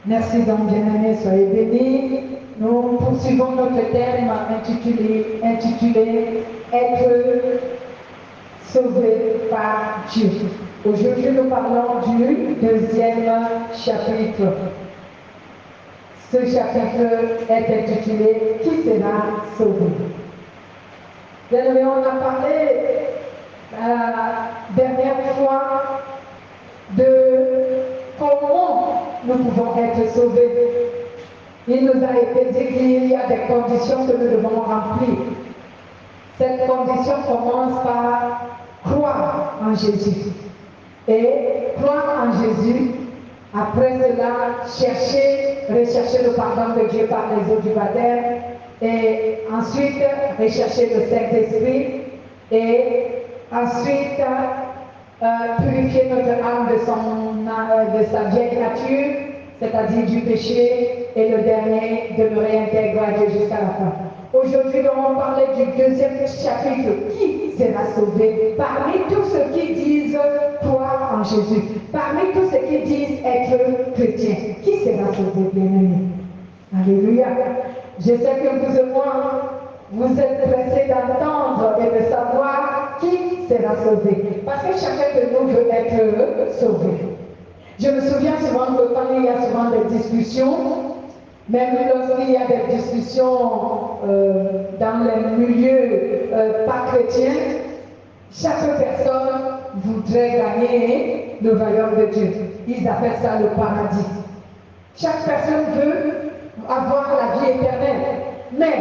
Merci donc, bien-aimés, soyez bénis. Nous poursuivons notre thème intitulé Être sauvé par Dieu. Aujourd'hui, nous parlons du deuxième chapitre. Ce chapitre est intitulé Qui sera sauvé? Bien-aimés, on a parlé la dernière fois de comment nous pouvons être sauvés. Il nous a été dit qu'il y a des conditions que nous devons remplir. Cette condition commence par croire en Jésus. Et croire en Jésus, après cela, rechercher le pardon de Dieu par les eaux du baptême, et ensuite rechercher le Saint-Esprit, et ensuite purifier notre âme de sa vieille nature, c'est-à-dire du péché, et le dernier, de nous réintégrer à Dieu jusqu'à la fin. Aujourd'hui, nous allons parler du deuxième chapitre, qui sera sauvé? Parmi tous ceux qui disent croire en Jésus, parmi tous ceux qui disent être chrétiens, qui sera sauvé, bien-aimé? Alléluia. Je sais que vous et moi, vous êtes pressés d'entendre et de savoir qui sera sauvé. Parce que chacun de nous veut être sauvé. Je me souviens souvent que quand il y a souvent des discussions, même lorsqu'il y a des discussions dans les milieux pas chrétiens, chaque personne voudrait gagner le royaume de Dieu. Ils appellent ça le paradis. Chaque personne veut avoir la vie éternelle. Mais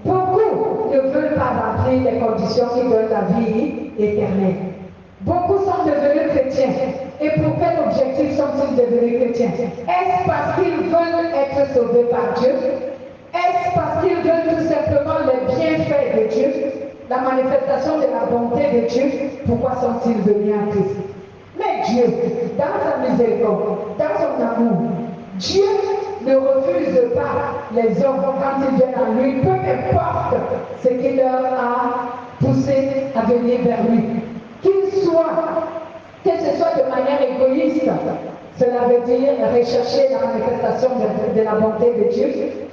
beaucoup ne veulent pas remplir les conditions qui donnent la vie éternelle. Beaucoup sont devenus chrétiens. Et pour quel objectif sont-ils devenus chrétiens? Est-ce parce qu'ils veulent être sauvés par Dieu? Est-ce parce qu'ils veulent tout simplement les bienfaits de Dieu? La manifestation de la bonté de Dieu? Pourquoi sont-ils venus en Christ? Mais Dieu, dans sa miséricorde, dans son amour, Dieu ne refuse pas les hommes quand ils viennent à lui, peu importe ce qui leur a poussé à venir vers lui. Que ce soit de manière égoïste, cela veut dire rechercher la manifestation de la bonté de Dieu,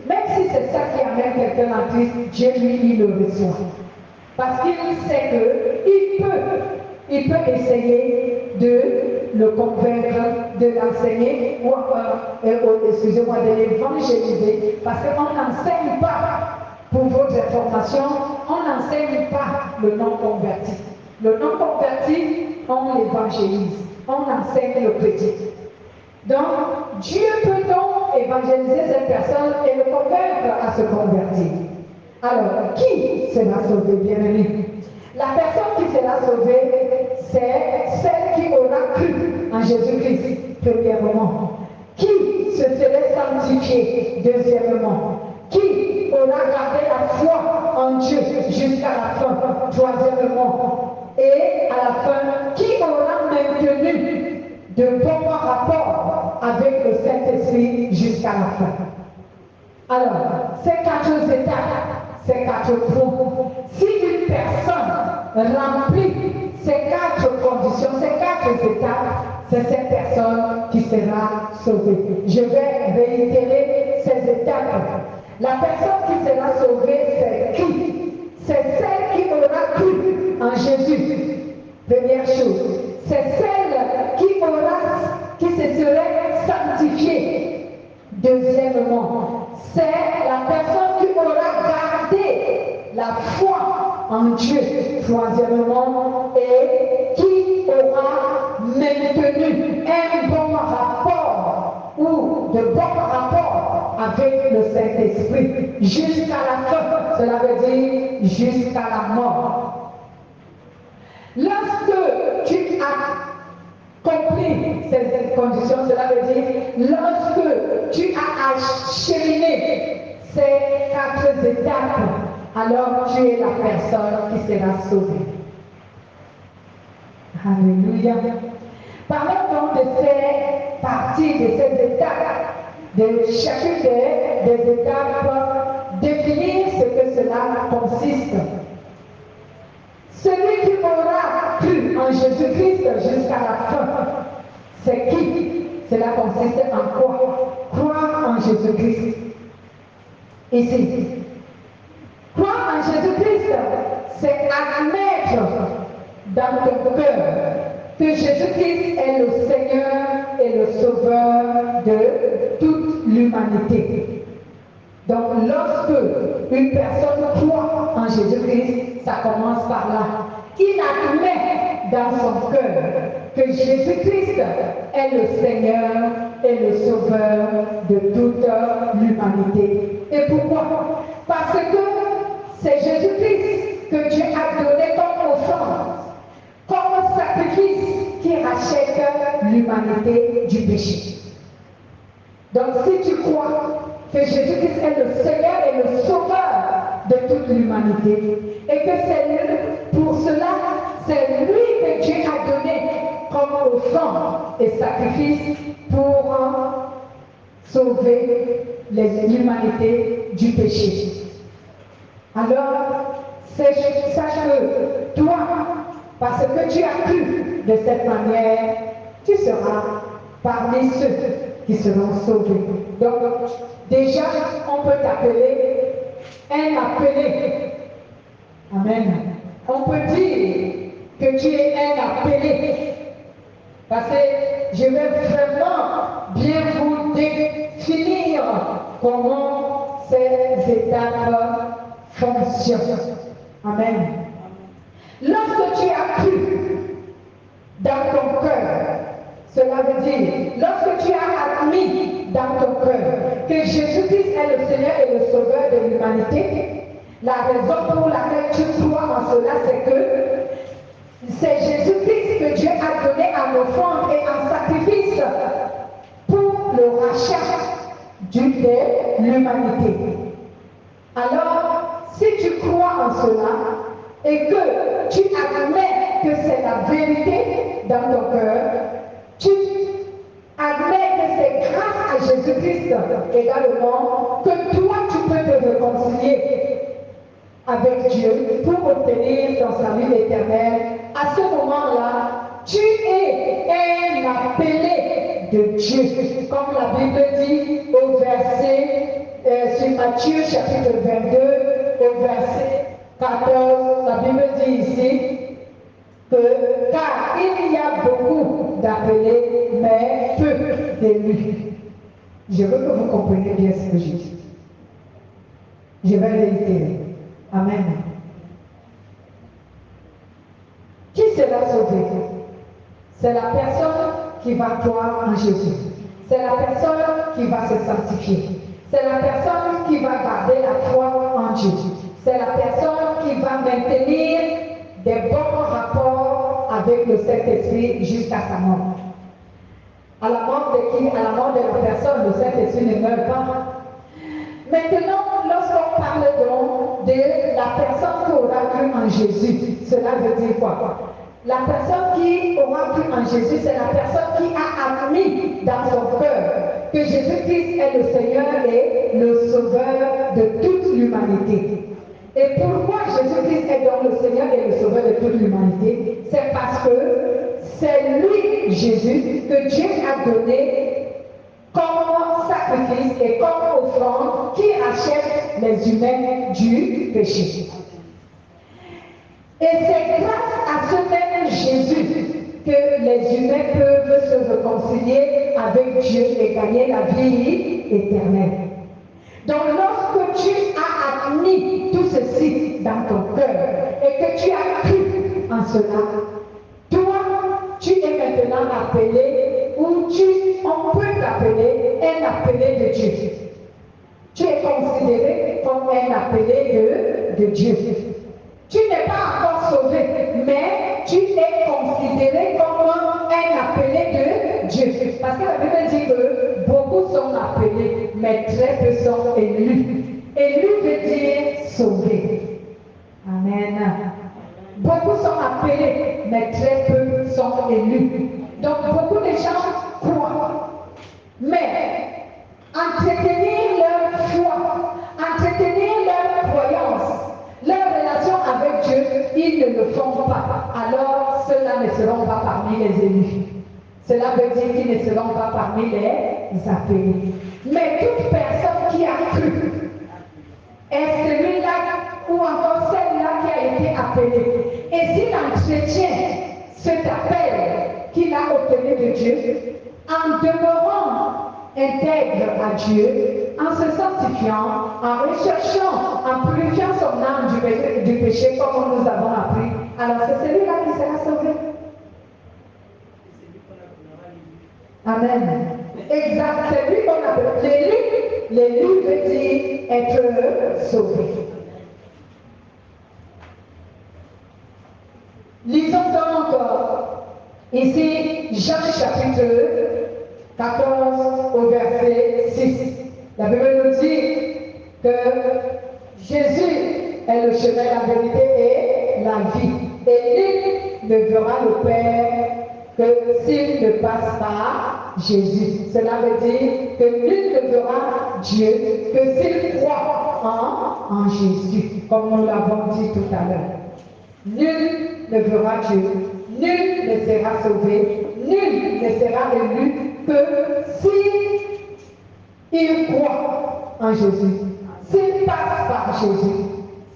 même si c'est ça qui amène quelqu'un en Christ, Dieu lui, il le reçoit. Parce qu'il sait qu'il peut essayer de le convaincre, de l'enseigner, ou excusez-moi, de l'évangéliser, parce qu'on n'enseigne pas, pour votre information, on n'enseigne pas le non-converti. Le non-converti, on l'évangélise, on enseigne le petit. Donc, Dieu peut donc évangéliser cette personne et le convaincre à se convertir. Alors, qui sera sauvé, bien-aimé? La personne qui sera sauvée, c'est celle qui aura cru en Jésus-Christ, premièrement. Qui se serait sanctifié, deuxièmement. Qui aura gardé la foi en Dieu jusqu'à la fin, troisièmement. Et à la fin, qui aura maintenu de bons rapports avec le Saint-Esprit jusqu'à la fin. Alors, ces quatre étapes, ces quatre points, si une personne remplit ces quatre conditions, ces quatre étapes, c'est cette personne qui sera sauvée. Je vais réitérer ces étapes. La personne qui sera sauvée, c'est qui? C'est celle qui aura cru en Jésus. Première chose. C'est celle qui se serait sanctifiée. Deuxièmement, c'est la personne qui aura gardé la foi en Dieu. Troisièmement, et qui aura maintenu un bon rapport ou de bons rapports avec le Saint-Esprit jusqu'à la fin. Cela veut dire jusqu'à la mort. Lorsque tu as compris ces conditions, cela veut dire lorsque tu as acheminé ces quatre étapes, alors tu es la personne qui sera sauvée. Alléluia. Parlons donc de ces parties, de ces étapes, de chacune des étapes, définir ce que cela consiste. Celui qui aura cru en Jésus-Christ jusqu'à la fin, c'est qui? Cela consiste en quoi? Jésus-Christ. Ici. Croire en Jésus-Christ, c'est admettre dans ton cœur que Jésus-Christ est le Seigneur et le Sauveur de toute l'humanité. Donc, lorsque une personne croit en Jésus-Christ, ça commence par là. Il admet dans son cœur que Jésus-Christ est le Seigneur et le Sauveur de toute l'humanité. Et pourquoi? Parce que c'est Jésus-Christ que Dieu a donné comme offrande, comme sacrifice qui rachète l'humanité du péché. Donc si tu crois que Jésus-Christ est le Seigneur et le Sauveur de toute l'humanité, et que c'est pour cela, c'est lui que Dieu a donné comme offrande et sacrifice pour sauver l'humanité du péché. Alors, sache que toi, parce que tu as cru de cette manière, tu seras parmi ceux qui seront sauvés. Donc, déjà, on peut t'appeler un appelé. Amen. On peut dire que tu es un appelé. Parce que je vais vraiment bien vous définir comment ces étapes fonctionnent. Amen. Lorsque tu as cru dans ton cœur, cela veut dire, lorsque tu as admis dans ton cœur que Jésus-Christ est le Seigneur et le Sauveur de l'humanité, la raison pour laquelle tu crois en cela, c'est que c'est Jésus-Christ que Dieu a donné en offrande et en sacrifice pour le rachat de l'humanité. Alors, si tu crois en cela et que tu admets que c'est la vérité dans ton cœur, tu admets que c'est grâce à Jésus-Christ également que toi tu peux te réconcilier avec Dieu pour obtenir ton salut éternel. À ce moment-là, tu es un appelé de Dieu. Comme la Bible dit au verset, sur Matthieu chapitre 22, au verset 14, la Bible dit ici que car il y a beaucoup d'appelés, mais peu d'élus. Je veux que vous compreniez bien ce que je dis. Je vais réitérer. Amen. Qui sera sauvé? C'est la personne qui va croire en Jésus. C'est la personne qui va se sanctifier. C'est la personne qui va garder la foi en Dieu. C'est la personne qui va maintenir des bons rapports avec le Saint-Esprit jusqu'à sa mort. À la mort de qui? À la mort de la personne, le Saint-Esprit ne meurt pas. Maintenant, lorsqu'on parle donc de la personne qui aura cru en Jésus, cela veut dire quoi? La personne qui aura cru en Jésus, c'est la personne qui a admis dans son cœur que Jésus-Christ est le Seigneur et le Sauveur de toute l'humanité. Et pourquoi Jésus-Christ est donc le Seigneur et le Sauveur de toute l'humanité? C'est parce que c'est lui, Jésus, que Dieu a donné comme sacrifice et comme offrande qui rachète les humains du péché. Et c'est grâce à ce même Jésus que les humains peuvent se réconcilier avec Dieu et gagner la vie éternelle. Donc lorsque tu as admis tout ceci dans ton cœur et que tu as cru en cela, toi, tu es maintenant appelé, ou on peut t'appeler un appelé de Dieu. Tu es considéré comme un appelé de Dieu. Tu n'es pas encore sauvé, mais tu es considéré comme un appelé de Dieu. Parce que la Bible dit que beaucoup sont appelés, mais très peu sont élus. Élu veut dire sauvé. Amen. Beaucoup sont appelés, mais très peu sont élus. Donc beaucoup de gens croient. Mais entretenir leur foi, entretenir leur croyance, leur relation avec Dieu, ils ne le font pas. Alors ceux-là ne seront pas parmi les élus. Cela veut dire qu'ils ne seront pas parmi les appelés. Mais toute personne qui a cru est celui-là ou encore celle-là qui a été appelée. Et si un chrétien cet appel qu'il a obtenu de Dieu, en demeurant intègre à Dieu, en se sanctifiant, en recherchant, en purifiant son âme du péché comme nous avons appris, alors c'est celui-là qui sera sauvé. Amen. Exact, c'est lui qu'on appelle l'élu. L'élu veut dire être sauvé. Lisons donc ici Jean chapitre 14 au verset 6. La Bible nous dit que Jésus est le chemin, la vérité et la vie. Et nul ne verra le Père que s'il ne passe par Jésus. Cela veut dire que nul ne verra Dieu que s'il croit en Jésus, comme nous l'avons dit tout à l'heure. Nul ne verra Dieu, nul ne sera sauvé, nul ne sera élu que s'il croit en Jésus, s'il passe par Jésus,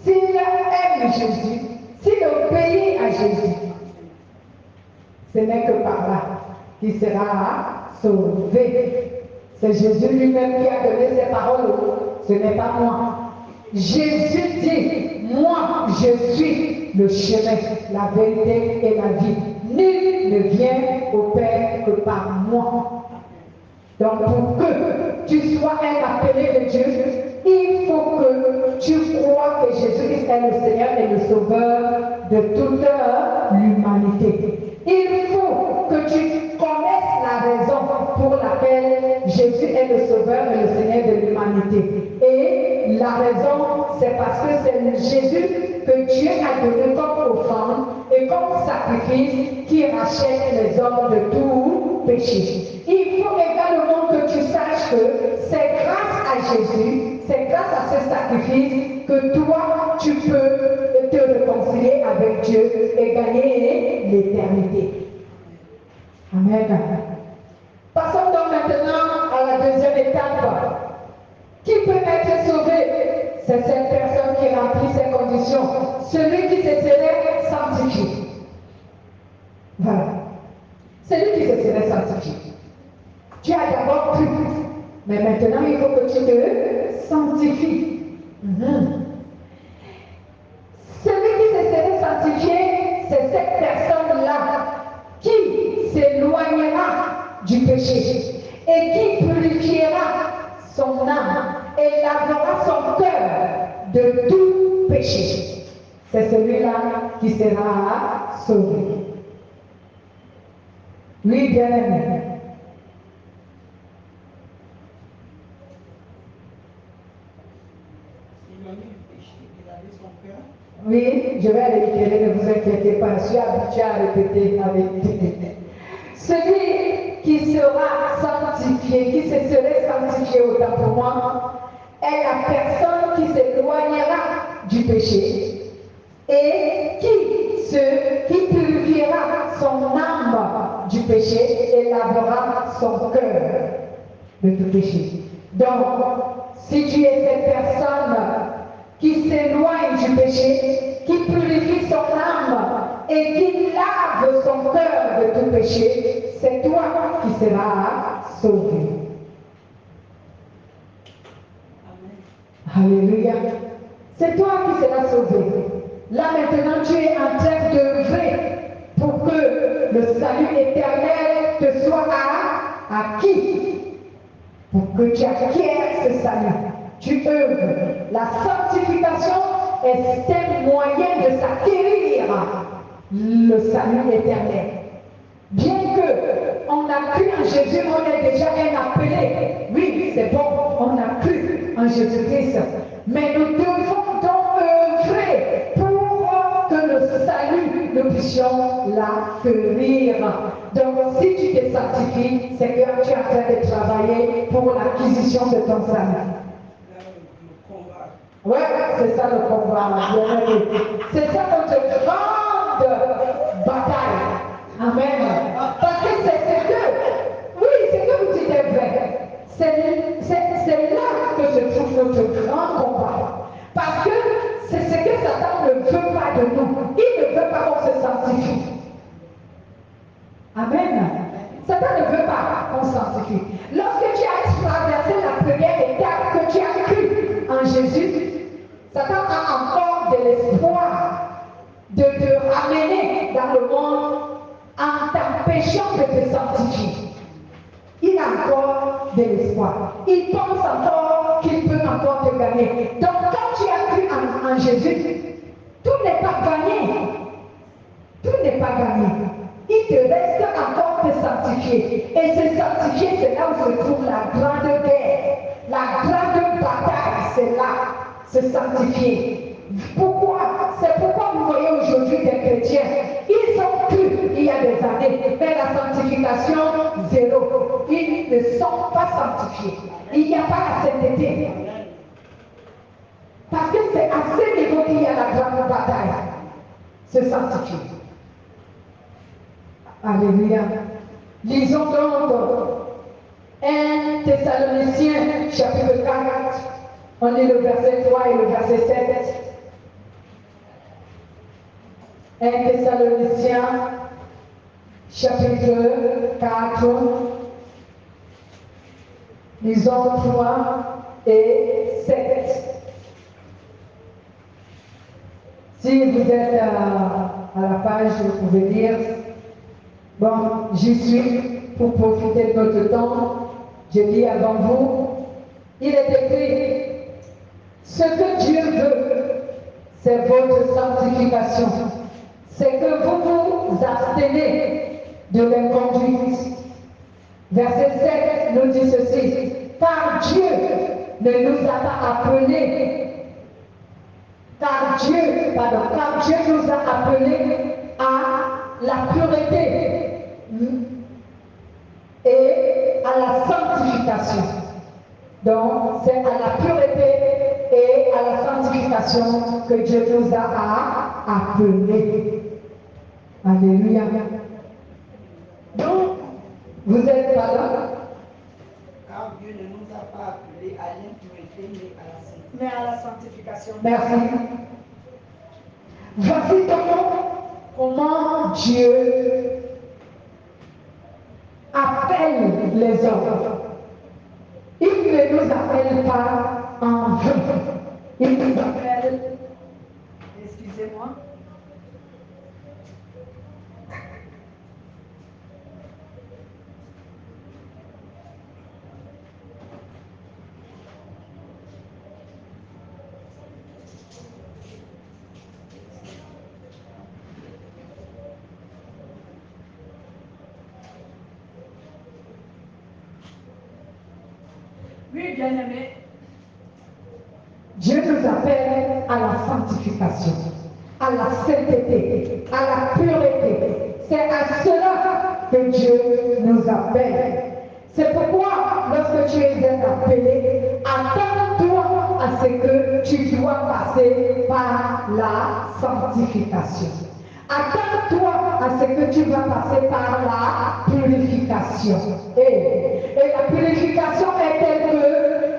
s'il aime Jésus, s'il obéit à Jésus. Ce n'est que par là qu'il sera sauvé. C'est Jésus lui-même qui a donné ces paroles. Ce n'est pas moi. Jésus dit, moi je suis le chemin, la vérité et la vie. Nul ne vient au Père que par moi. Donc pour que tu sois un appelé de Dieu, il faut que tu crois que Jésus-Christ est le Seigneur et le Sauveur de toute l'humanité. Il faut que tu connaisses la raison pour laquelle Jésus est le Sauveur et le Seigneur de l'humanité. Et la raison, c'est parce que c'est Jésus que Dieu a donné comme offrande et comme sacrifice qui rachète les hommes de tout péché. Il faut également que tu saches que c'est grâce à Jésus, c'est grâce à ce sacrifice que toi, tu peux te réconcilier avec Dieu et gagner l'éternité. Amen. Passons donc maintenant à la deuxième étape. Qui peut être sauvé? C'est cette personne qui remplit ces conditions. Celui qui se serait sanctifié. Voilà. Celui qui se serait sanctifié. Tu as d'abord cru. Mais maintenant, il faut que tu te sanctifies. Celui qui se serait sanctifié, c'est cette personne-là qui s'éloignera du péché et qui purifiera son âme et lavera son cœur de tout péché. C'est celui-là qui sera sauvé. Oui, bien aimé. Oui, je vais aller éclairer, ne vous inquiétez pas, je suis habitué à répéter avec celui qui sera sanctifié, qui se serait sanctifié autant pour moi, est la personne qui s'éloignera du péché et qui purifiera son âme du péché et lavera son cœur de tout péché. Donc, si tu es cette personne qui s'éloigne du péché, qui purifie son âme et qui lave son cœur de tout péché, c'est toi qui seras sauvé. Amen. Alléluia. C'est toi qui seras sauvé. Là maintenant, tu es en train d'œuvrer pour que le salut éternel te soit acquis. Pour que tu acquières ce salut. Tu œuvres. La sanctification est un moyen de s'acquérir le salut éternel. Bien que on a cru en Jésus, on est déjà un appelé. Oui, c'est bon, on a cru en Jésus-Christ. Mais nous devons donc œuvrer pour que le salut, nous puissions l'acquérir. Donc, si tu te sanctifies, c'est que tu es en train de travailler pour l'acquisition de ton salut. Ouais, c'est ça le combat. C'est ça notre grande bataille. Amen. Parce que c'est ce que Lorsque tu as traversé la première étape, que tu as cru en Jésus, Satan a encore de l'espoir de te ramener dans le monde en t'empêchant de te sanctifier. Il a encore de l'espoir. Il pense encore qu'il peut encore te gagner. Donc quand tu as cru en Jésus, tout n'est pas gagné. Tout n'est pas gagné. Il te reste encore te sanctifier. Et se sanctifier, c'est là où se trouve la grande guerre. La grande bataille, c'est là, se sanctifier. Pourquoi? C'est pourquoi vous voyez aujourd'hui des chrétiens. Ils ont cru il y a des années, mais la sanctification, zéro. Ils ne sont pas sanctifiés. Il n'y a pas la sainteté. Parce que c'est à ce niveau qu'il y a la grande bataille. Se sanctifier. Alléluia. Lisons donc 1 Thessaloniciens chapitre 4. On lit le verset 3 et le verset 7. 1 Thessaloniciens chapitre 4. Lisons 3 et 7. Si vous êtes à la page, vous pouvez lire. Bon, j'y suis pour profiter de notre temps. Je lis avant vous. Il est écrit, ce que Dieu veut, c'est votre sanctification. C'est que vous vous abstenez de l'inconduite. Verset 7 nous dit ceci, car Dieu ne nous a pas appelés, car Dieu nous a appelés à la pureté et à la sanctification. Donc, c'est à la pureté et à la sanctification que Dieu nous a appelés. Alléluia. Donc, vous êtes pas là. Car Dieu ne nous a pas appelés à l'impureté, mais à la sanctification. Merci. Voici comment Dieu appelle les hommes. Il ne nous appelle pas en vain. Il nous appelle, excusez-moi, oui, bien-aimés, Dieu nous appelle à la sanctification, à la sainteté, à la pureté. C'est à cela que Dieu nous appelle. C'est pourquoi, lorsque tu es appelé, attends-toi à ce que tu dois passer par la sanctification. Attends-toi à ce que tu vas passer par la purification. Et la purification est telle que,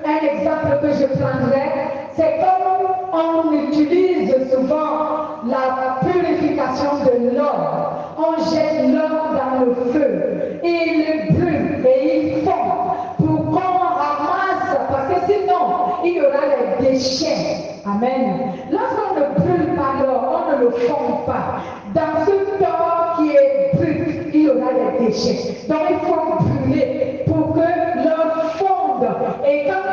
un exemple que je prendrai, c'est comme on utilise souvent la purification de l'or. On jette l'or dans le feu, et il brûle et il fond pour qu'on ramasse, parce que sinon il y aura les déchets. Amen. Lorsqu'on ne brûle pas l'or, on ne le fond pas. Dans ce temps qui est brut, il y aura des déchets. Donc il faut brûler pour que l'or fonde. Et quand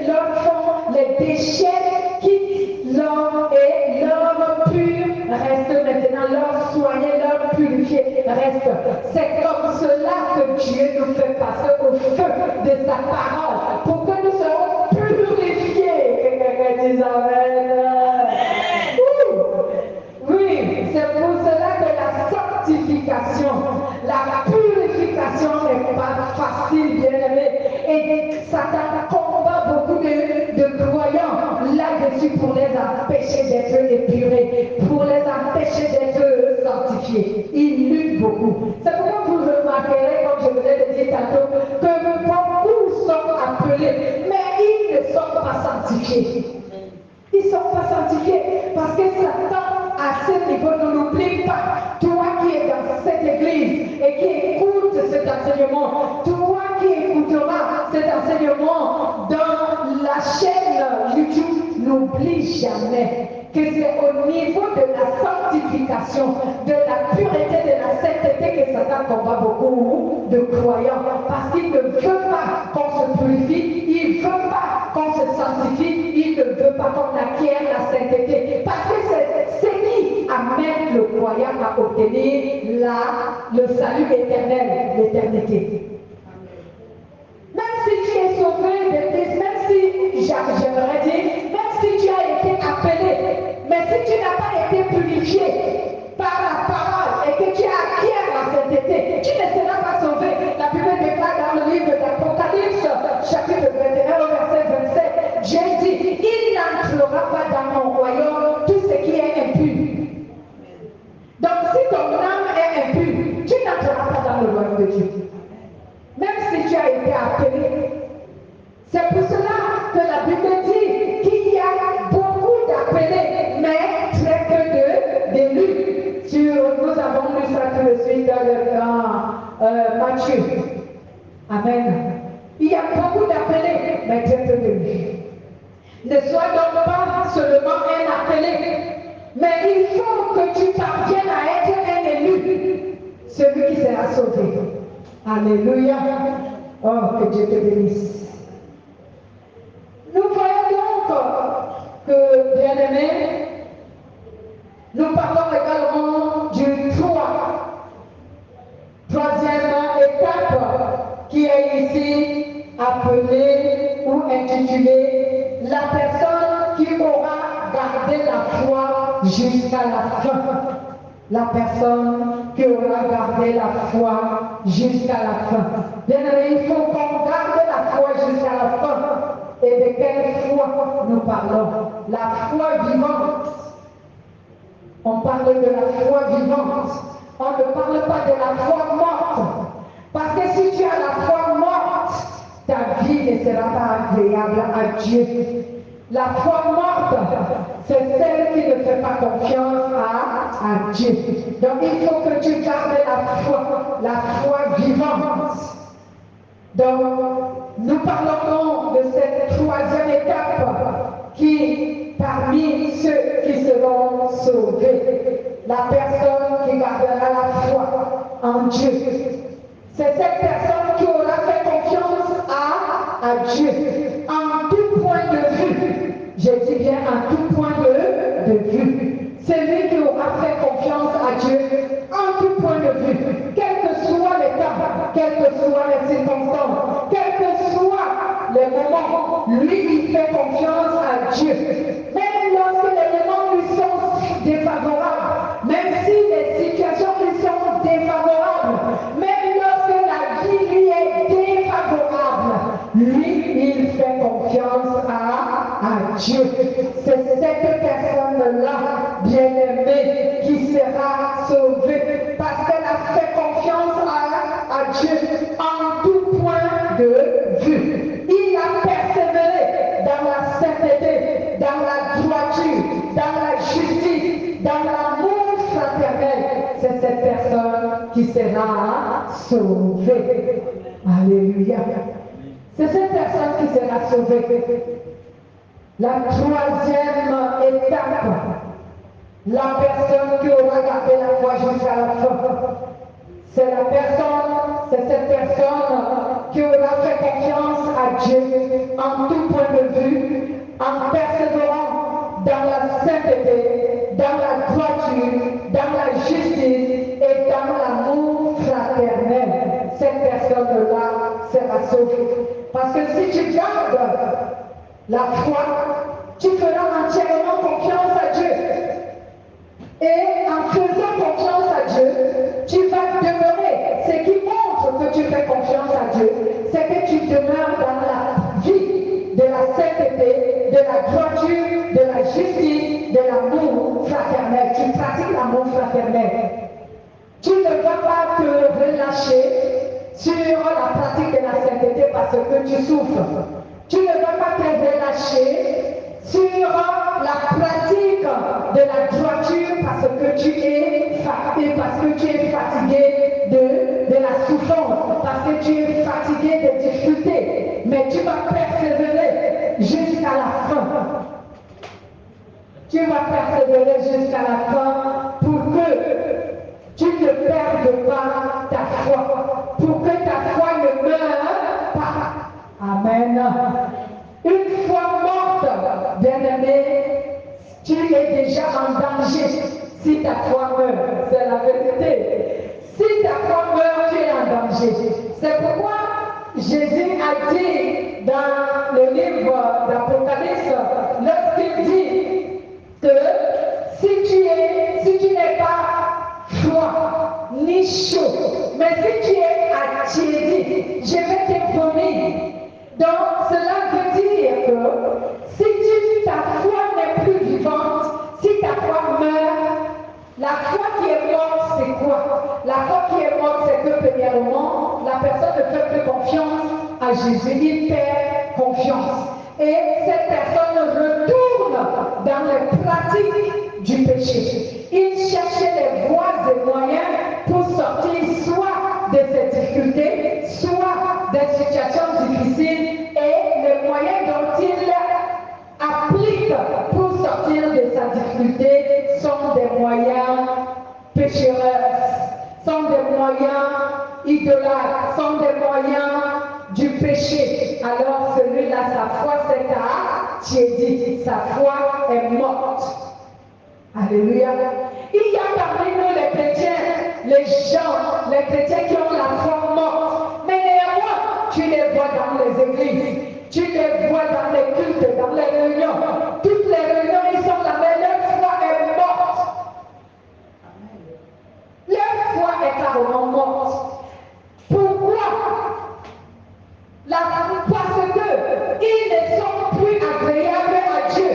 l'or fond, les déchets quittent l'or et l'or pur reste maintenant. L'or soigné, l'or purifié reste. C'est comme cela que Dieu nous fait passer au feu de sa parole pour que nous soyons purifiés. Quelqu'un dit amen. Oui, c'est pour cela que la sanctification, la purification n'est pas facile, bien-aimé. Et Satan combat beaucoup de croyants là-dessus pour les empêcher d'être épurés, pour les empêcher d'être sanctifiés. Ils luttent beaucoup. C'est pourquoi vous remarquerez, comme je vous ai dit tantôt, que beaucoup sont appelés, mais ils ne sont pas sanctifiés. Ils ne sont pas sanctifiés parce que Satan, à ce niveau, ne l'oublie pas. Toi qui es dans cette église et qui écoute cet enseignement, toi qui écoutes que c'est au niveau de la sanctification, de la pureté, de la sainteté que Satan combat beaucoup de croyants. Parce qu'il ne veut pas qu'on se purifie, il ne veut pas qu'on se sanctifie, il ne veut pas qu'on acquiert la sainteté. Parce que c'est ce qui amène le croyant à obtenir le salut éternel, l'éternité. Même si tu es sauvé d'Église, même si, j'aimerais dire, même si tu as été appelé, mais si tu n'as pas été purifié par la parole et que tu acquiers la sainteté, tu ne seras pas sauvé. La Bible déclare dans le livre d'Apocalypse, chapitre 21, verset 27, Dieu dit, il n'entrera pas dans mon royaume tout ce qui est impur. Donc si ton âme est impure, tu n'entreras pas dans le royaume de Dieu. Même si tu as été appelé. C'est pour cela que la Bible dit qu'il y a beaucoup d'appelés, mais très peu d'élus. Nous avons lu ça tout de suite dans Matthieu. Amen. Il y a beaucoup d'appelés, mais très peu d'élus. Ne sois donc pas seulement un appelé, mais il faut que tu parviennes à être un élu, celui qui sera sauvé. Alléluia. Oh, que Dieu te bénisse. Nous voyons donc que, bien-aimés, nous parlons également du troisième étape qui est ici appelée ou intitulée la personne qui aura gardé la foi jusqu'à la fin. La personne qui aura gardé la foi jusqu'à la fin. Bien aimé, il faut qu'on garde la foi jusqu'à la fin. Et de quelle foi nous parlons? La foi vivante. On parle de la foi vivante. On ne parle pas de la foi morte. Parce que si tu as la foi morte, ta vie ne sera pas agréable à Dieu. La foi morte, c'est celle qui ne fait pas confiance à Dieu. Donc il faut que tu gardes la foi vivante. Donc nous parlons de cette troisième étape qui, parmi ceux qui seront sauvés, la personne qui gardera la foi en Dieu. C'est cette personne qui aura fait confiance à Dieu en tout point de vue. Je dis bien en tout point de vue. Celui qui aura fait confiance à Dieu en tout point de vue, quel que soit l'état, quelles que soient les circonstances, quels que soient les moments, lui il fait confiance à Dieu. Même lorsque les moments lui sont défavorables, même si les situations lui sont défavorables, même lorsque la vie lui est défavorable, lui il fait confiance à Dieu. C'est cette personne-là, bien-aimée, qui sera sauvée parce qu'elle a fait confiance à Dieu en tout point de vue. Il a persévéré dans la sainteté, dans la droiture, dans la justice, dans l'amour fraternel. C'est cette personne qui sera sauvée. Alléluia. C'est cette personne qui sera sauvée. La troisième étape, la personne qui aura gardé la foi jusqu'à la fin. C'est cette personne qui aura fait confiance à Dieu en tout point de vue, en persévérant dans la sainteté, dans la droiture, dans la justice et dans l'amour fraternel. Cette personne-là sera sauvée. Parce que si tu gardes la foi, tu feras entièrement confiance à Dieu. Et en faisant confiance à Dieu, tu vas demeurer. Ce qui montre que tu fais confiance à Dieu, c'est que tu demeures dans la vie de la sainteté, de la droiture, de la justice, de l'amour fraternel. Tu pratiques l'amour fraternel. Tu ne vas pas te relâcher sur la pratique de la sainteté parce que tu souffres. Tu ne vas pas te relâcher sur la pratique de la droiture parce que tu es fatigué, de la souffrance, parce que tu es fatigué des difficultés. Mais tu vas persévérer jusqu'à la fin. Tu vas persévérer jusqu'à la fin pour que tu ne perdes pas ta foi, pour que ta foi ne meure pas. Amen. Une fois morte, bien-aimé, tu es déjà en danger si ta foi meurt. C'est la vérité. Si ta foi meurt, tu es en danger. C'est pourquoi Jésus a dit dans le livre d'Apocalypse, lorsqu'il dit que si tu n'es pas froid ni chaud, mais si tu es attiédi, je vais te vomir. Donc cela veut dire que si ta foi n'est plus vivante, si ta foi meurt, la foi qui est morte, c'est quoi? La foi qui est morte, c'est que premièrement, la personne ne fait plus confiance à Jésus, il perd confiance. Et cette personne retourne dans les pratiques du péché. Il cherchait les voies et moyens pour sortir soit de ces difficultés, soit des situations difficiles, et les moyens dont il applique pour sortir de sa difficulté sont des moyens péchereurs, sont des moyens idolâtres, sont des moyens du péché. Alors celui-là, sa foi s'est attiédie, sa foi est morte. Alléluia. Il y a parmi nous les chrétiens, les chrétiens qui ont la foi morte. Mais néanmoins, tu les vois dans les églises, tu les vois dans les cultes, dans les réunions. Toutes les réunions, ils sont là, mais leur foi est morte. Leur foi est carrément morte. Pourquoi? Parce qu'ils ne sont plus agréables à Dieu.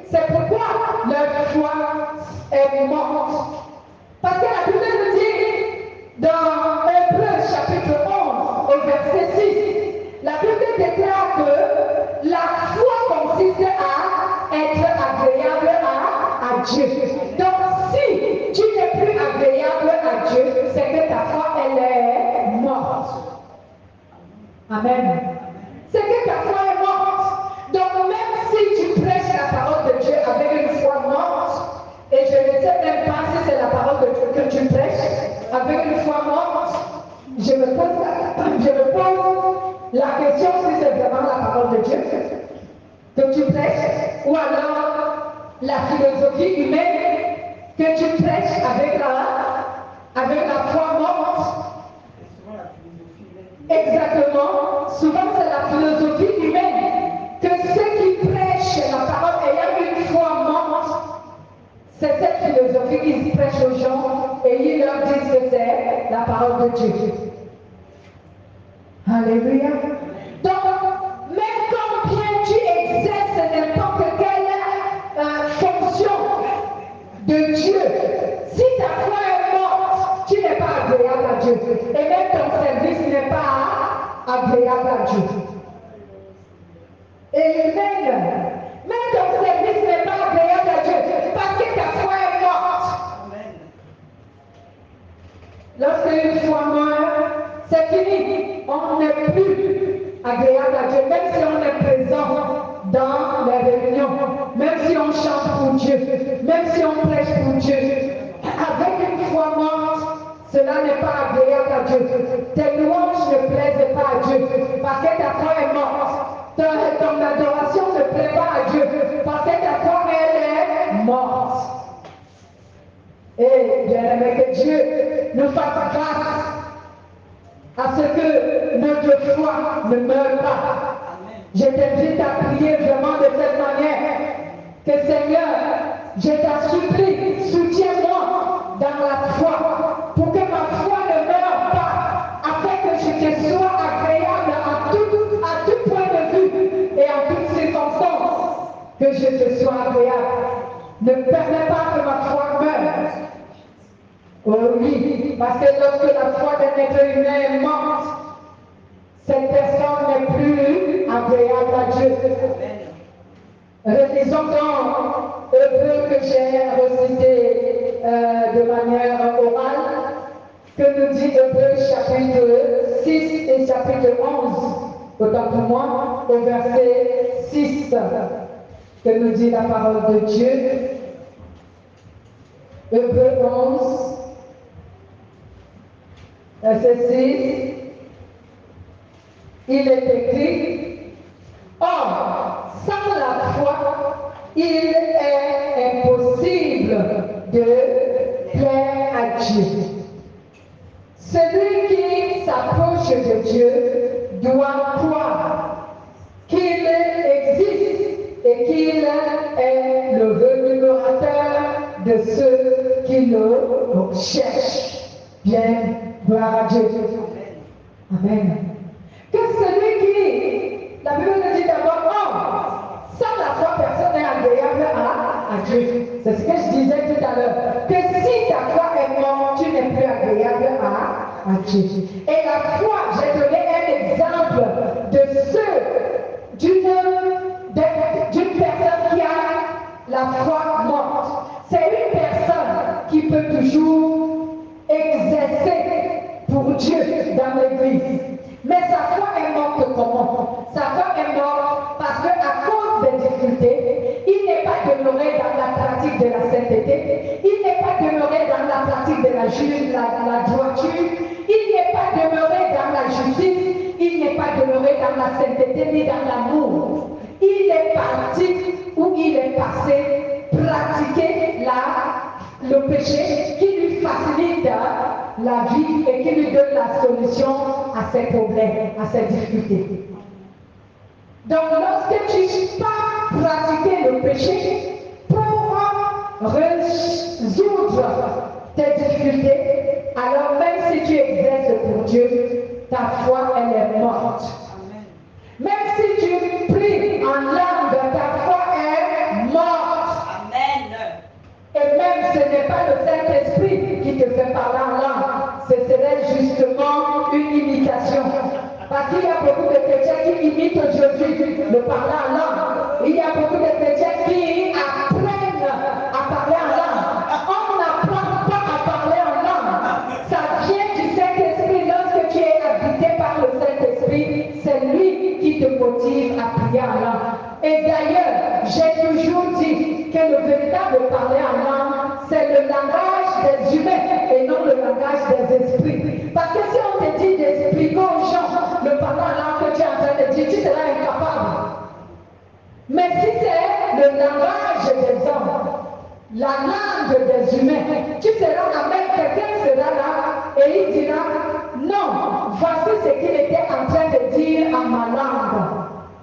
C'est pourquoi leur foi est morte. Parce que la Bible nous dit dans Hébreux chapitre 11 au verset 6, la Bible déclare que la foi consiste à être agréable à Dieu. Donc si tu n'es plus agréable à Dieu, c'est que ta foi elle est morte. Amen. C'est que ta foi est morte. Donc même si tu prêches la parole de Dieu avec une foi morte, et je ne sais même pas si c'est la parole de Dieu que tu prêches avec une foi morte, je me pose la question si c'est vraiment la parole de Dieu que tu prêches, ou alors la philosophie humaine que tu prêches avec la foi morte. Exactement. Souvent, c'est la philosophie humaine que ceux qui prêchent la parole ayant une foi morte, c'est cette philosophie qu'ils prêchent aux gens et ils leur disent que c'est la parole de Dieu. Alléluia. Donc, même combien tu exerces n'importe quelle fonction de Dieu, si ta foi est morte, tu n'es pas agréable à Dieu. Et même ton service n'est pas agréable à Dieu. Et même ton service n'est pas agréable à Dieu parce que ta foi est morte. Lorsque une foi meurt, c'est fini. On n'est plus agréable à Dieu, même si on est présent dans les réunions, même si on chante pour Dieu, même si on prêche pour Dieu. Avec une foi morte, cela n'est pas agréable à Dieu. Tes louanges ne plaisent pas à Dieu parce que ta foi est morte. Ton adoration ne plaît pas à Dieu parce que ta foi elle est morte. Et bien aimé, que Dieu nous fasse grâce à ce que notre foi ne meure pas. Je t'invite à prier vraiment de cette manière que Seigneur, je t'en supplie, soutiens-moi dans la foi pour que ma foi ne meure pas, afin que je te sois agréable à tout point de vue et en toutes circonstances, que je te sois agréable. Ne permets pas que ma foi meure. Oh oui, parce que lorsque la foi d'un être humain est morte, cette personne n'est plus agréable à Dieu. Relisons dans Hébreux que j'ai recité de manière orale, que nous dit Hébreux chapitre 6 et chapitre 11, autant pour moi, au verset 6, que nous dit la parole de Dieu. Hébreux 11, verset 6, il est écrit, or, sans la foi, il est impossible de plaire à Dieu. Celui qui s'approche de Dieu doit croire qu'il existe et qu'il est le rémunérateur de ceux qui le cherchent. Bien, gloire à Dieu. Amen. Que celui qui, la Bible nous dit d'abord, oh, sans la foi, personne n'est agréable à Dieu. C'est ce que je disais tout à l'heure. Que si ta foi est morte, tu n'es plus agréable à Dieu. Et la foi, j'ai donné un exemple de d'une personne qui a la foi morte. C'est une personne qui peut toujours exercer pour Dieu dans l'église. Mais sa foi est morte comment? Sa foi est morte parce qu'à cause des difficultés, il n'est pas demeuré dans la pratique de la sainteté, il n'est pas demeuré dans la pratique de la droiture, il n'est pas demeuré dans la justice, il n'est pas demeuré dans la sainteté ni dans l'amour. Il est parti où il est passé pratiquer le péché qui lui facilite la vie et qui lui donne la solution à ses problèmes, à ses difficultés. Donc lorsque tu pars pratiquer le péché pour résoudre tes difficultés, alors même si tu exerces pour Dieu, ta foi elle est morte. Amen. Même si tu pries en langue, ta foi est morte. Amen. Et même ce n'est pas le Saint-Esprit qui te fait parler en langue, ce serait justement une imitation. Parce qu'il y a beaucoup de chrétiens qui imitent aujourd'hui le parler en langue. Il y a beaucoup de chrétiens qui apprennent à parler en langue. On n'apprend pas à parler en langue. Ça vient du Saint-Esprit. Lorsque tu es habité par le Saint-Esprit, c'est lui qui te motive à prier en langue. Et d'ailleurs, j'ai toujours dit que le véritable parler en langue, c'est le langage des humains et non le langage des esprits. Parce que si on te dit d'expliquer aux gens le parler en langue que tu es en train de dire, tu seras incapable. Mais si c'est le langage des hommes, la langue des humains, tu seras la même, quelqu'un sera là et il dira, non, voici ce qu'il était en train de dire en ma langue.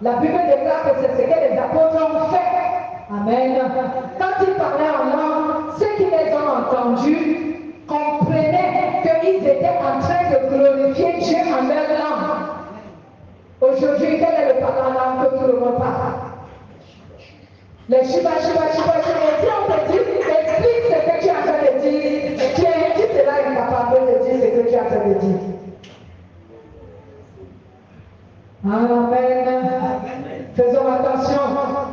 La Bible déclare que c'est ce que les apôtres ont fait. Amen. Quand ils parlaient en langue, ceux qui les ont entendus comprenaient qu'ils étaient en train de glorifier Dieu en leur langue. Aujourd'hui, quel est le parler en langue que tout le monde parle? Les chiba. Et si on te dit, explique ce que tu es en train de dire, tu seras incapable de dire ce que tu es en train de dire. Amen. Faisons attention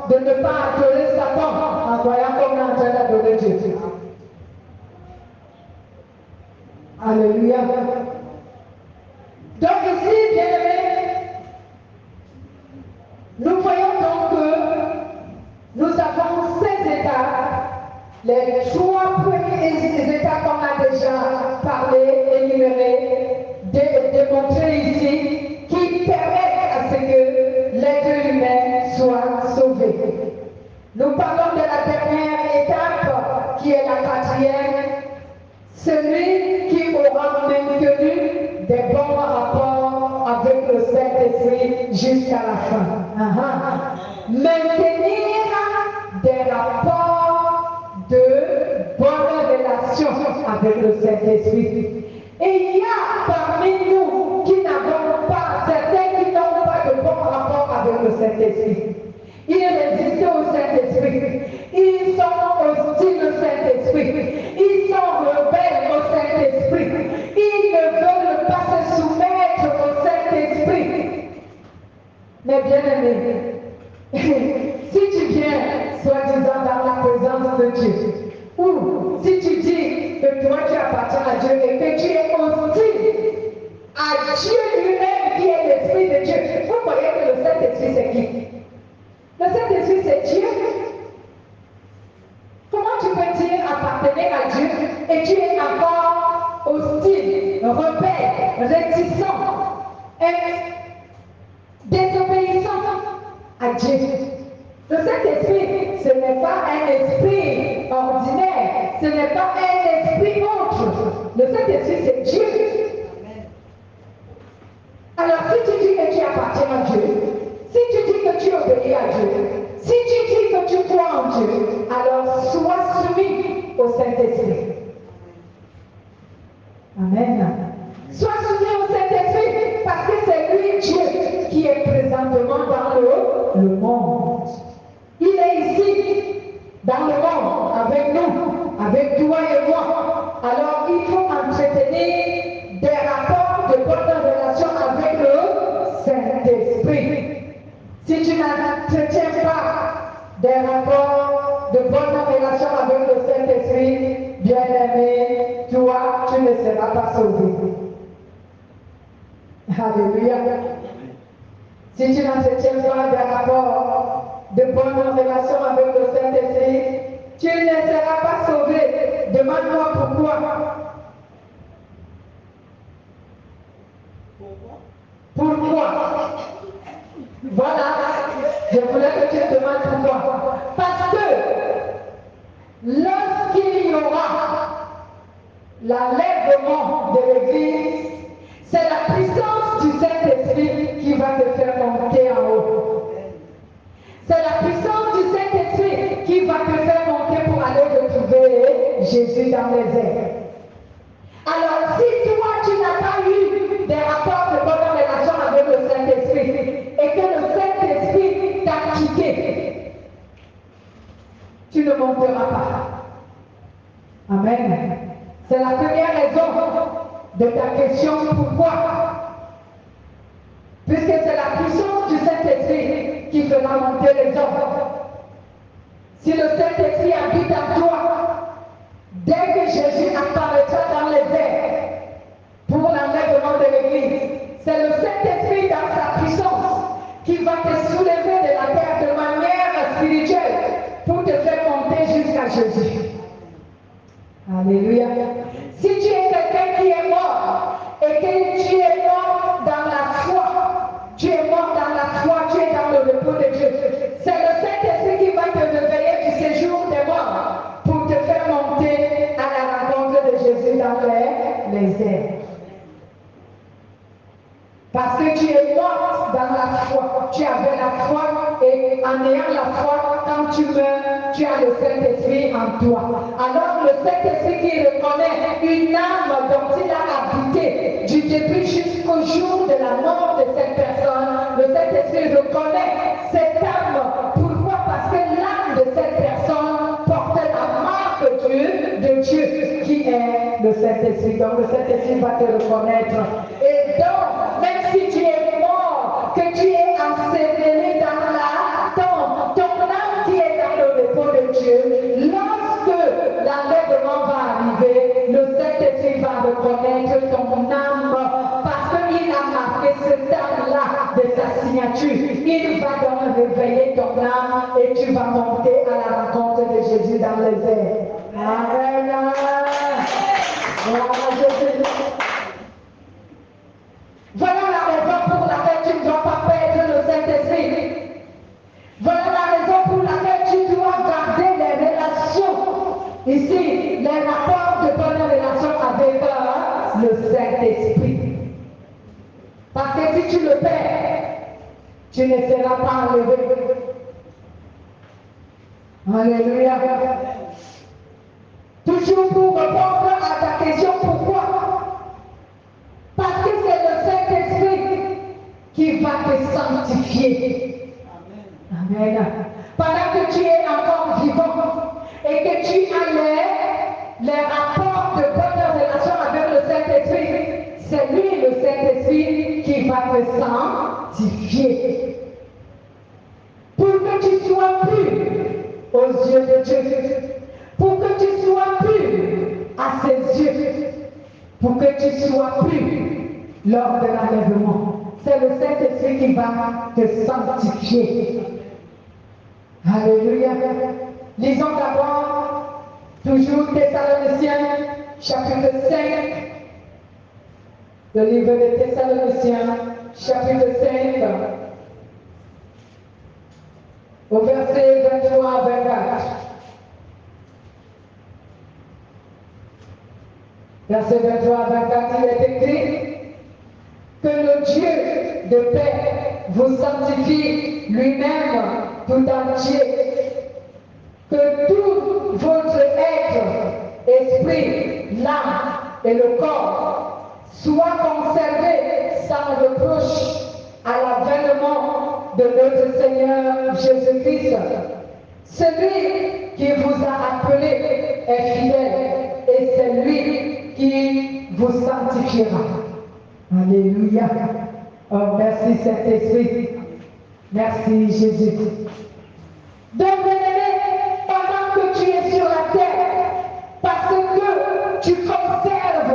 de ne pas adorer Satan en croyant qu'on est en train d'adorer Dieu. Alléluia. Donc ici, bien aimés, nous voyons donc que nous avons 16 étapes, les 3 premiers étapes qu'on a déjà parlé, énumérés, démontrés ici, qui permettent à ce que l'être humain soit sauvé. Nous parlons de la dernière étape, qui est la 4e, celui qui aura maintenu des bons rapports avec le Saint-Esprit jusqu'à la fin. Maintenir des rapports de bonne relation avec le Saint-Esprit. Et il y a parmi nous qui n'avons pas, certains qui n'ont pas de bon rapport avec le Saint-Esprit. Ils résistent au Saint-Esprit. Ils sont hostiles au Saint-Esprit. Ils sont rebelles au Saint-Esprit. Ils ne veulent pas se soumettre au Saint-Esprit. Mais bien aimés, si tu viens, soi-disant, dans la présence de Dieu, ou si tu dis que toi tu appartiens à Dieu et que tu es hostile à Dieu lui-même qui est l'Esprit de Dieu, vous voyez que le Saint-Esprit c'est qui? Le Saint-Esprit c'est Dieu. Comment tu peux dire appartenir à Dieu et tu es encore hostile, rebelle, réticent, désobéissant à Dieu. Le Saint-Esprit, ce n'est pas un esprit ordinaire, ce n'est pas un esprit autre. Le Saint-Esprit, c'est Dieu. Alors, si tu dis que tu appartiens à Dieu, si tu dis que tu obéis à Dieu, si tu dis que tu crois en Dieu, alors sois soumis au Saint-Esprit. Amen. Sois soumis au Saint-Esprit parce que c'est lui, Dieu, qui est présentement dans le monde. Il est ici, dans le monde, avec nous, avec toi et moi. Alors, il faut entretenir des rapports de bonne relation avec le Saint-Esprit. Si tu n'entretiens pas des rapports de bonne relation avec le Saint-Esprit, bien-aimé, toi, tu ne seras pas sauvé. Alléluia. Si tu n'entretiens pas des rapports de bonne relation avec le Saint-Esprit, tu ne seras pas sauvé. Demande-moi pourquoi. Pourquoi? Voilà, je voulais que tu te demandes pourquoi. Parce que lorsqu'il y aura l'enlèvement de l'Église, c'est la puissance du Saint-Esprit qui va te faire monter en haut. C'est la puissance du Saint-Esprit qui va te faire monter pour aller retrouver Jésus dans les airs. Alors, si toi, tu n'as pas eu des rapports de bonne relation avec le Saint-Esprit et que le Saint-Esprit t'a quitté, tu ne monteras pas. Amen. C'est la première raison de ta question, pourquoi? Puisque c'est la puissance du Saint-Esprit qui fera monter les hommes. Si le Saint-Esprit habite en toi, dès que Jésus apparaîtra dans les airs pour l'enlèvement de l'Église, c'est le Saint-Esprit dans sa puissance qui va te soulever de la terre de manière spirituelle pour te faire monter jusqu'à Jésus. Alléluia. Si tu es quelqu'un qui est mort et que tu es mort dans la foi, tu es mort dans la foi, tu es dans le repos de Dieu, c'est le Saint-Esprit qui va te réveiller du séjour des morts pour te faire monter à la rencontre de Jésus dans les airs. Parce que tu es mort dans la foi, tu avais la foi et en ayant la foi, quand tu meurs, tu as le Saint-Esprit en toi. Alors le Saint-Esprit qui reconnaît une âme dont il a habité du début jusqu'au jour de la mort de cette personne, le Saint-Esprit reconnaît cette âme. Pourquoi? Parce que l'âme de cette personne porte la marque de Dieu qui est le Saint-Esprit. Donc le Saint-Esprit va te reconnaître. Et donc, même si tu es mort, que tu es ensevelé dans ton âme qui est dans le repos de Dieu, lorsque l'enlèvement va arriver, le Saint-Esprit va reconnaître ton âme parce qu'il a marqué cette âme-là de sa signature. Il va donc réveiller ton âme et tu vas monter à la rencontre de Jésus dans les airs. Amen. Voilà la raison pour laquelle tu ne dois pas perdre le Saint-Esprit. Voilà la raison pour laquelle tu dois garder les relations. Ici, les rapports de bonne relation avec le Saint-Esprit. Parce que si tu le perds, tu ne seras pas enlevé. Alléluia. Toujours pour répondre à ta question, pourquoi? Parce que c'est le Saint-Esprit qui va te sanctifier. Amen. Amen. Pendant que tu es encore vivant et que tu as les rapports de bonne relation avec le Saint-Esprit, c'est lui, le Saint-Esprit, qui va te sanctifier. Pour que tu sois pur aux yeux de Dieu. Pour que tu sois pur à ses yeux. Pour que tu sois pur lors de l'enlèvement. C'est le Saint-Esprit qui va te sanctifier. Alléluia. Lisons d'abord, toujours Thessaloniciens, chapitre 5, le livre des Thessaloniciens, chapitre 5, au verset 23 à 24. Verset 23 à 24, il est écrit que le Dieu de paix vous sanctifie lui-même tout entier, que tout votre être, esprit, l'âme et le corps soient conservés sans reproche à l'avènement de notre Seigneur Jésus-Christ. Celui qui vous a appelé est fidèle et c'est lui qui vous sanctifiera. Alléluia. Oh, merci Saint-Esprit. Merci Jésus. Donc, bien-aimé, pendant que tu es sur la terre, parce que tu conserves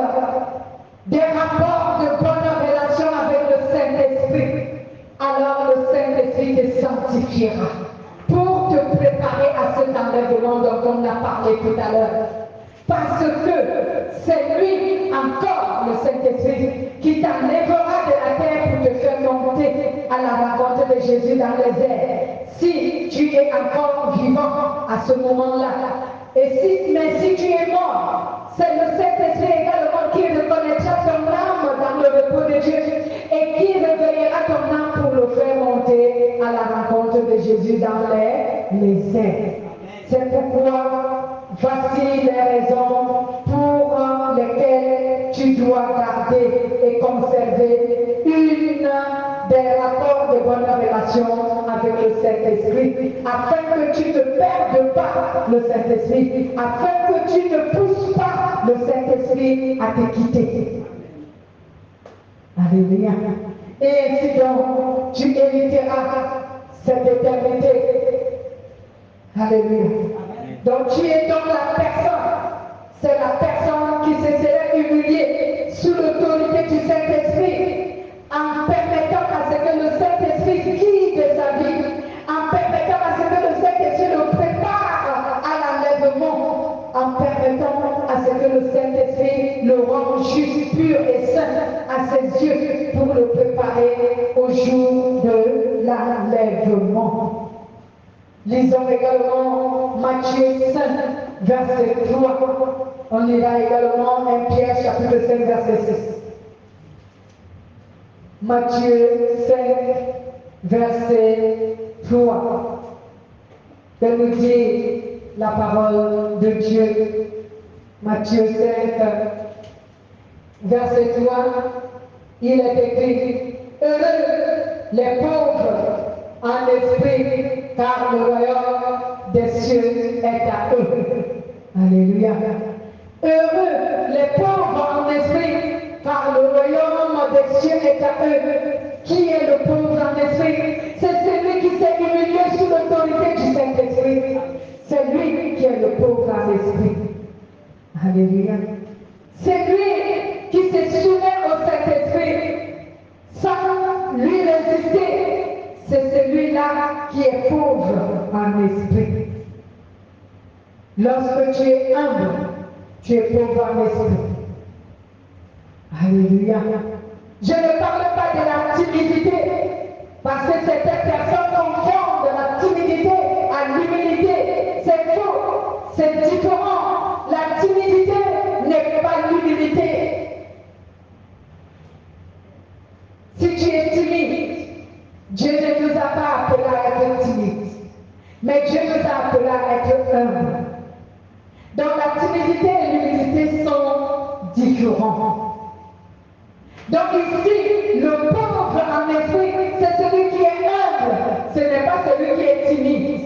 des rapports de bonne relation avec le Saint-Esprit, alors le Saint-Esprit te sanctifiera pour te préparer à cet enlèvement dont on a parlé tout à l'heure. Parce que c'est lui, encore le Saint-Esprit, qui t'enlèvera de la terre pour te faire monter à la rencontre de Jésus dans les airs. Si tu es encore vivant à ce moment-là, mais si tu es mort, c'est le Saint-Esprit également qui reconnaîtra ton âme dans le repos de Dieu et qui réveillera ton âme pour le faire monter à la rencontre de Jésus dans les airs. C'est pourquoi voici les raisons pour lesquelles tu dois garder et conserver une des rapports de bonne relation avec le Saint-Esprit, afin que tu ne perdes pas le Saint-Esprit, afin que tu ne pousses pas le Saint-Esprit à te quitter. Alléluia. Et ainsi donc, tu éviteras cette éternité. Alléluia. Donc tu es donc la personne, c'est la personne qui se serait humiliée sous l'autorité du Saint-Esprit en permettant à ce que le Saint-Esprit guide sa vie, en permettant à ce que le Saint-Esprit le prépare à l'enlèvement, en permettant à ce que le Saint-Esprit le rende juste, pur et saint à ses yeux pour le préparer au jour de l'enlèvement. Lisons également Matthieu 5, verset 3. On lira également 1 Pierre, chapitre 5, verset 6. Matthieu 5, verset 3. Que nous dit la parole de Dieu. Matthieu 5, verset 3. Il est écrit: heureux les pauvres en esprit, car le royaume des cieux est à eux. Alléluia. Heureux les pauvres en esprit, car le royaume des cieux est à eux. Qui est le pauvre en esprit? C'est celui qui s'est humilié sous l'autorité du Saint-Esprit. C'est lui qui est le pauvre en esprit. Alléluia. C'est lui qui se soumet au Saint-Esprit sans lui résister. C'est celui-là qui est pauvre en esprit. Lorsque tu es humble, tu es pauvre en esprit. Alléluia. Je ne parle pas de la timidité, parce que certaines personnes confondent la timidité à l'humilité. C'est faux, c'est différent. La timidité n'est pas l'humilité. Si tu es timide, Dieu ne nous a pas appelés à être timides, mais Dieu nous a appelés à être humbles. Donc la timidité et l'humilité sont différents. Donc ici, le pauvre en esprit, c'est celui qui est humble, ce n'est pas celui qui est timide.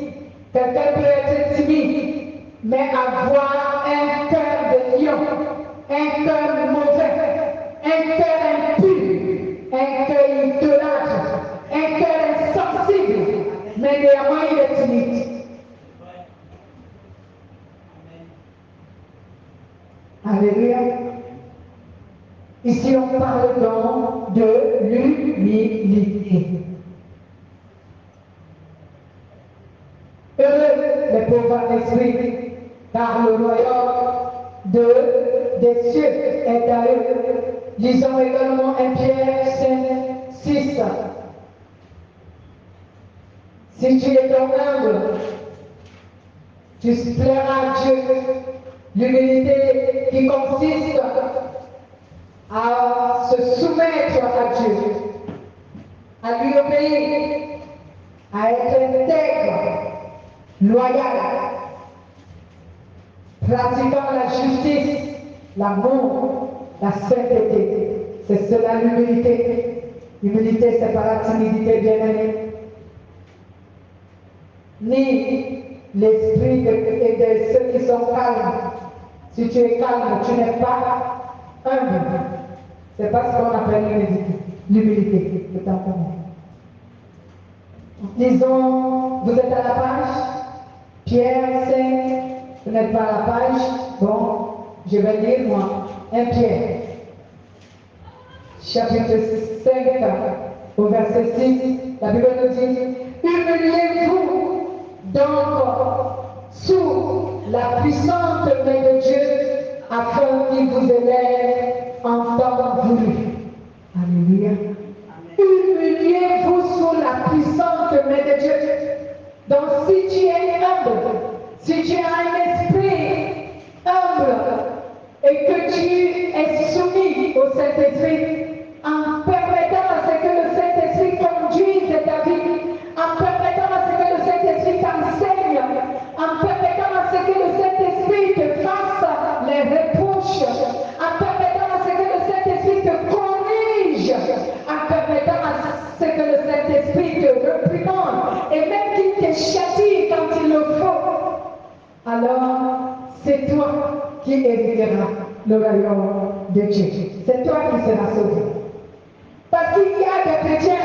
Quelqu'un peut être timide, mais avoir un cœur de lion, un cœur mauvais, un cœur impur, un cœur idolâtre, un cœur insensible, mais néanmoins il est timide. Alléluia. Ici on parle donc de l'humilité. Heureux les pauvres en esprit, car le royaume des cieux est à eux. Lisons également 1 Pierre 5, 6. Si tu es donc humble, tu plairas à Dieu. L'humilité qui consiste à se soumettre à Dieu, à lui obéir, à être intègre, loyal, pratiquant la justice, l'amour, la sainteté. C'est cela l'humilité. L'humilité, c'est pas la timidité, bien-aimé, ni l'esprit de ceux qui sont calmes. Si tu es calme, tu n'es pas humble. C'est pas ce qu'on appelle l'humilité. Le temps pour moi. Disons, vous êtes à la page, Pierre 5, vous n'êtes pas à la page, bon, je vais lire moi, 1 Pierre, chapitre 5, au verset 6, la Bible nous dit, humiliez-vous donc sous la puissante main de Dieu, afin qu'il vous élève en temps voulu. Alléluia. Humiliez-vous sous la puissante main de Dieu. Donc si tu es humble, si tu as un esprit humble et que tu es soumis au Saint-Esprit, en permettant à ce que le Saint-Esprit conduise ta vie, en permettant à ce que le Saint-Esprit t'enseigne, en permettant à ce que le Saint-Esprit te fasse les reproches, en permettant à ce que le Saint-Esprit te corrige, en permettant à ce que le Saint-Esprit te réprimande et même qu'il te châtie quand il le faut, alors c'est toi qui hériteras le royaume de Dieu. C'est toi qui seras sauvé. Parce qu'il y a des chrétiens,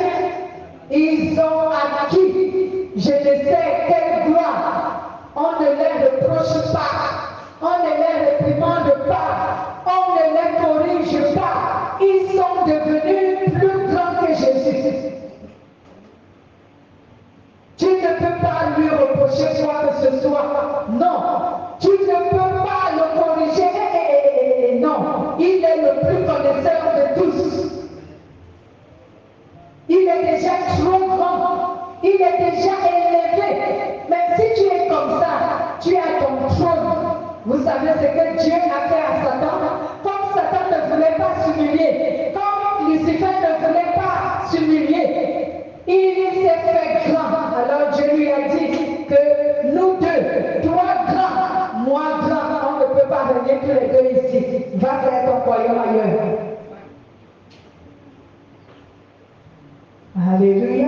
ils ont acquis, je ne sais quelle gloire. On ne les reproche pas, on ne les réprimande pas, on ne les corrige pas. Ils sont devenus plus grands que Jésus. Tu ne peux pas lui reprocher quoi que ce soit. Non, tu ne peux pas le corriger. Non, il est le plus connaisseur de tous. Il est déjà trop grand, il est déjà élevé. Mais si tu es comme ça, tu as ton trône. Vous savez ce que Dieu a fait à Satan? Comme Satan ne voulait pas s'humilier, comme Lucifer ne voulait pas s'humilier, il s'est fait grand. Alors Dieu lui a dit que nous deux, toi grand, moi grand, on ne peut pas venir tous les deux ici. Va faire ton royaume ailleurs. Alléluia.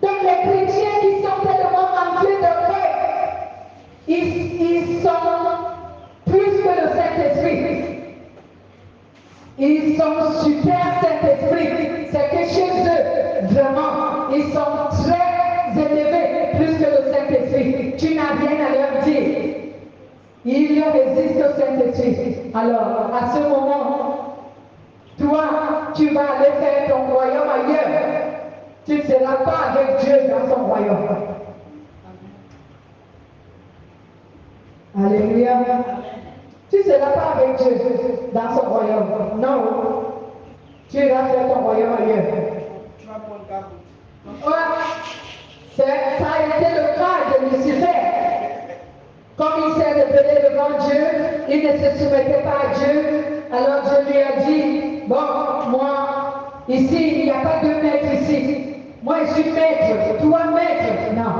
Donc les chrétiens qui sont tellement remplis de paix, ils sont plus que le Saint-Esprit. Ils sont super Saint-Esprit. C'est que chez eux, vraiment, ils sont très élevés, plus que le Saint-Esprit. Tu n'as rien à leur dire. Ils résistent au Saint-Esprit. Alors, à ce moment, toi, tu vas aller faire ton royaume ailleurs. Tu ne seras pas avec Dieu dans son royaume. Alléluia. Tu ne seras pas avec Dieu dans son royaume. Non. Tu iras faire ton royaume ailleurs. Ça a été le cas de Lucifer. Comme il s'est révélé devant Dieu, il ne se soumettait pas à Dieu. Alors Dieu lui a dit, bon, moi, ici, il n'y a pas de maître ici. Moi, je suis maître. Toi, maître. Non.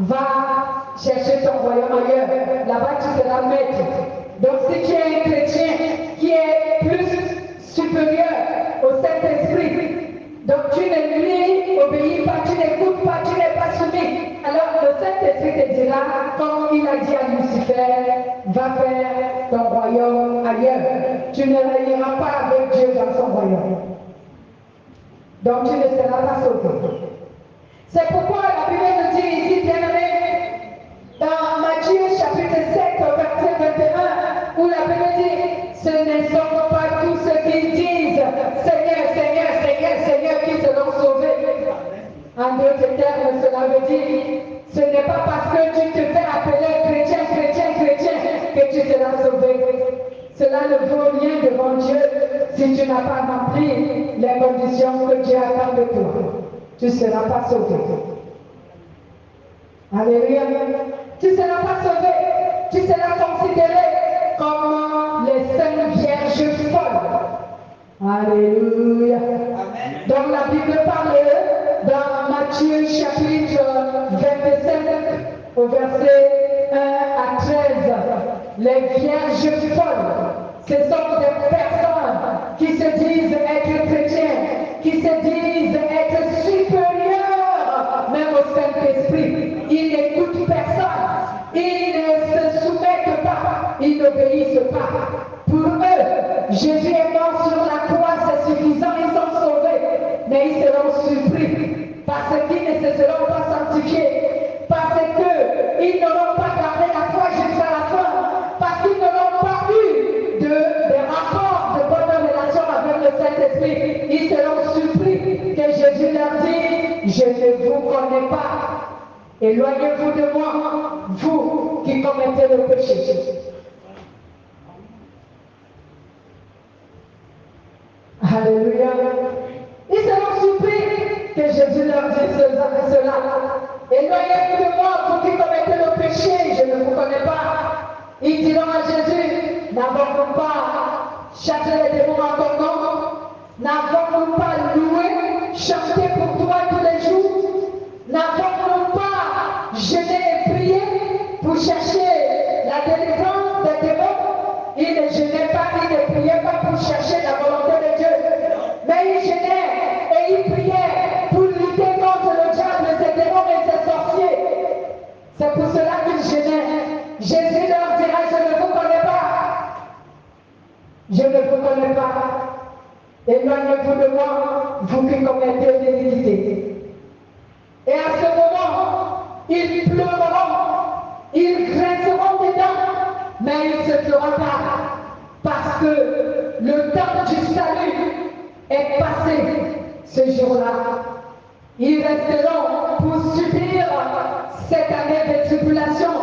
Va chercher ton royaume ailleurs. Là-bas, tu seras maître. Donc, si tu es un chrétien qui est plus supérieur au Saint-Esprit, donc tu ne lui obéis pas, tu n'écoutes pas, tu n'es pas soumis. Alors le Saint-Esprit te dira, comme il a dit à Lucifer, va faire ton royaume ailleurs. Tu ne réuniras pas avec Dieu dans son royaume. Donc tu ne seras pas sauvé. C'est pourquoi la Bible nous dit ici, bien-aimé, dans Matthieu chapitre 7, verset 21, où la Bible dit, ce ne sont pas tous ceux qui disent, Seigneur, Seigneur, Seigneur, Seigneur, qui seront sauvés. En d'autres termes, cela veut dire, ce n'est pas parce que tu te fais appeler chrétien, chrétien, chrétien que tu seras sauvé. Cela ne vaut rien devant Dieu si tu n'as pas rempli les conditions que Dieu attend de toi. Tu ne seras pas sauvé. Alléluia. Tu ne seras pas sauvé. Tu seras considéré comme les saintes vierges folles. Alléluia. Amen. Donc la Bible parle dans Matthieu chapitre 25 au verset 1 à 13. Les vierges folles, ce sont des personnes qui se disent être chrétiens, qui se disent être supérieurs même au Saint-Esprit. Ils n'écoutent personne, ils ne se soumettent pas, ils n'obéissent pas. Pour eux, Jésus est mort sur la croix, c'est suffisant, ils sont sauvés, mais ils seront surpris parce qu'ils ne se seront pas sanctifiés, parce qu'ils n'auront pas gardé la foi jusqu'à la fin, parce qu'ils n'auront pas eu des rapports de bonne relation avec le Saint-Esprit. Ils seront surpris que Jésus leur dit, je ne vous connais pas. Éloignez-vous de moi, vous qui commettez le péché. Alléluia. Ils seront surpris que Jésus leur dise cela. Éloignez-vous de moi, vous qui commettez le péché, je ne vous connais pas. Ils diront à Jésus, n'avons-nous pas chassé les démons en ton nom? N'avons-nous pas loué, chanté pour toi tous les jours? N'avons-nous pas jeûné et prié pour chercher la délivrance des démons? Ils ne jeûnaient pas, ils ne priaient pas pour chercher la volonté de Dieu. Mais ils jeûnaient et ils priaient pour lutter contre le diable, ses démons et ses sorciers. C'est pour cela qu'ils jeûnaient. Jésus leur dira, je ne vous connais pas. Je ne vous connais pas. Éloignez-vous de moi, vous qui commettez l'iniquité. Et à ce moment, ils pleureront, ils grinceront des dents, mais ils ne se feront pas. Parce que le temps du salut est passé ce jour-là. Ils resteront pour subir cette année de tribulation.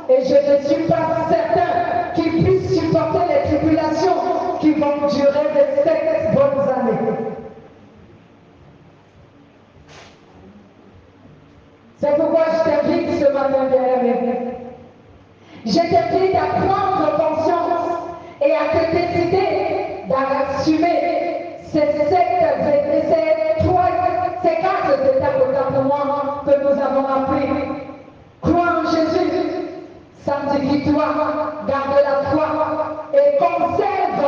Et je ne suis pas certain qu'ils puissent supporter les tribulations qui vont durer de 7 bonnes années. C'est pourquoi je t'invite ce matin, bien-aimé. Je t'invite à prendre conscience et à te décider d'assumer ces 4 étapes au templement que nous avons appris. Crois en Jésus, sanctifie-toi, garde la foi et conserve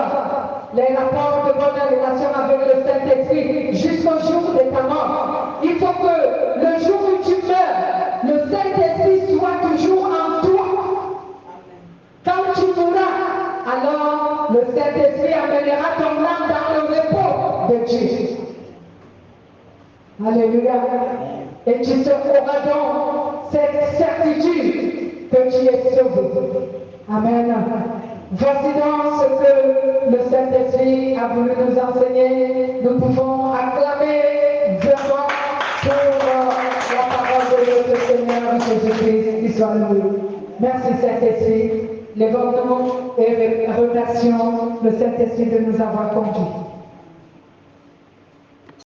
les rapports de bonne relation avec le Saint-Esprit jusqu'au jour de ta mort. Il faut que le jour où tu meurs, le Saint-Esprit soit toujours en toi. Quand tu mourras, alors le Saint-Esprit amènera ton âme dans le repos de Dieu. Alléluia. Et tu auras donc cette certitude que tu es sauvé. Amen. Voici donc ce que le Saint-Esprit a voulu nous enseigner. Nous pouvons acclamer vraiment pour la parole de notre Seigneur Jésus-Christ qui soit loué. Merci Saint-Esprit. Lèvons-nous et remercions le Saint-Esprit de nous avoir conduits.